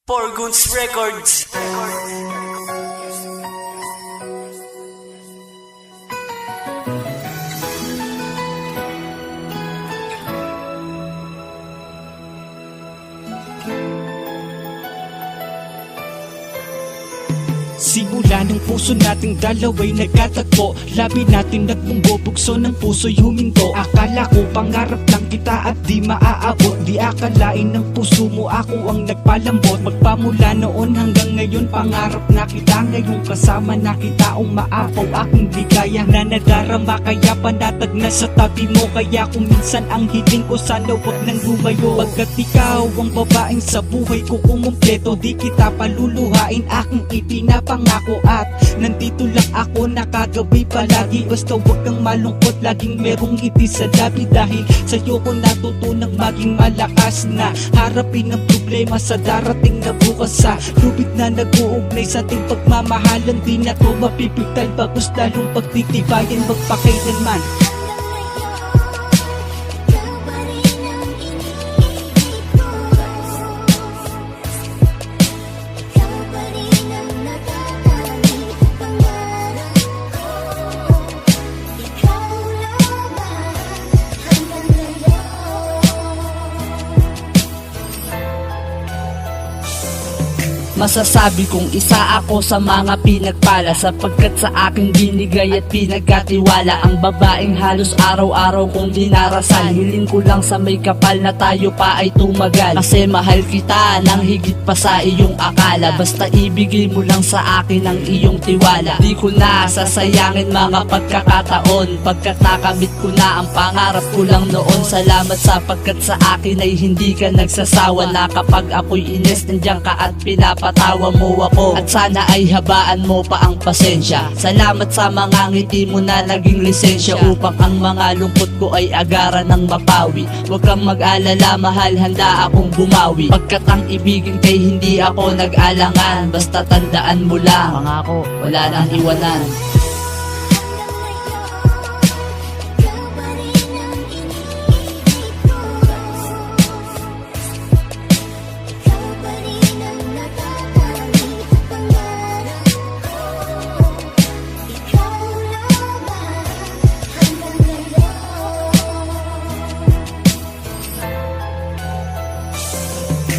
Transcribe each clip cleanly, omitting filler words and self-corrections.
Porguns Records. Simula ng puso nating dalawa'y nagkatagpo, labi natin nagbunggo, bugso ng puso'y huminto. Akala ko pangarap lang kita at di maaabot, di akalain ng puso mo ako ang nagpalambot. Magpamula noon hanggang ngayon pangarap na kita, ngayon kasama na kita umaapaw aking ligaya na nadarama, kaya panatag na sa tabi mo. Kaya kung minsan ang hiling ko sana wag nang lumayo, pagkat ikaw ang babaeng sa buhay ko kumumpleto. Di kita paluluhain, aking ipinapangako at nandito lang ako nakagabi palagi. Basta wag kang malungkot, laging merong ngiti sa labi. Dahil sa'yo ko natutunang maging malakas na harapin ang problema sa darating na bukas. Sa lubid na nag-uugnay sa ating pagmamahalan, di na to mapipigtal, bagos lalong pagtitibayan magpakailanman. Masasabi kong isa ako sa mga pinagpala, sapagkat sa aking binigay at pinagkatiwala ang babaeng halos araw-araw kong dinarasal. Hiling ko lang sa may kapal na tayo pa ay tumagal, kasi mahal kita nang higit pa sa iyong akala. Basta ibigay mo lang sa akin ang iyong tiwala, di ko na sasayangin mga pagkakataon, pagkat nakamit ko na ang pangarap ko lang noon. Salamat sapagkat sa akin ay hindi ka nagsasawa, na kapag ako'y inis nandiyan ka at pinapatawa mo ako. At sana ay habaan mo pa ang pasensya. Salamat sa mga ngiti mo na naging lisensya, upang ang mga lungkot ko ay agaran ng mapawi. Huwag kang mag-alala mahal, handa akong bumawi, pagkat ang ibigin kay hindi ako nag-alangan. Basta tandaan mo lang, pangako wala nang iwanan.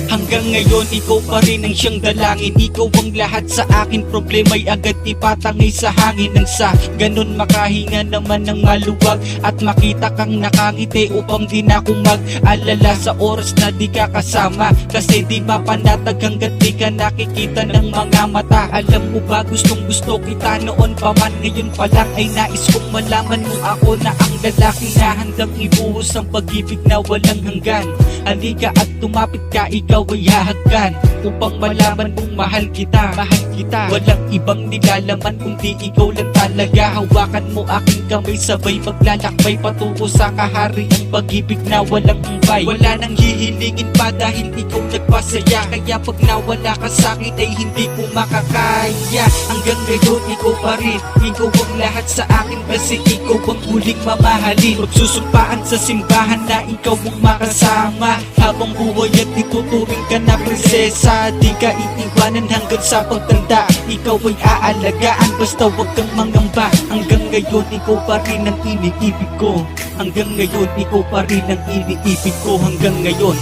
Hanggang ngayon ikaw pa rin ang siyang dalangin, ikaw ang lahat sa akin, problema'y agad ipatangay sa hangin. Nang sa ganun makahinga naman ng maluwag, at makita kang nakangiti, upang di na ako mag-alala sa oras na di ka kasama. Kasi di mapanatag hanggat di ka nakikita ng mga mata. Alam mo ba, gustong gusto kita noon pa man, ngayon pa lang ay nais kong malaman mo ako na ang lalaki na handang ibuhos ang pag-ibig na walang hanggan. Halika at tumapit ka, ikaw ay hahagkan, upang malaman mong mahal kita, mahal kita. Walang ibang nilalaman kundi ikaw lang talaga. Hawakan mo aking kamay, sabay maglalakbay patungo sa kahariang pag-ibig na walang hambay. Wala nang hihilingin pa dahil ikaw nagpasaya, kaya pag nawala ka sa'kin ay hindi ko makakaya. Hanggang ngayon ikaw pa rin, ikaw ang lahat sa akin, kasi ikaw ang huling mamahalin. Magsusumpaan sa simbahan na ikaw ang makasama habang buhay, at ituturing ka na prinsesa. Di ka iiwanan hanggang sa pagtanda, ikaw ay aalagaan, basta wag kang mangamba. Hanggang ngayon ikaw pa rin ang iniibig ko, hanggang ngayon ikaw pa rin ang iniibig ko, hanggang ngayon.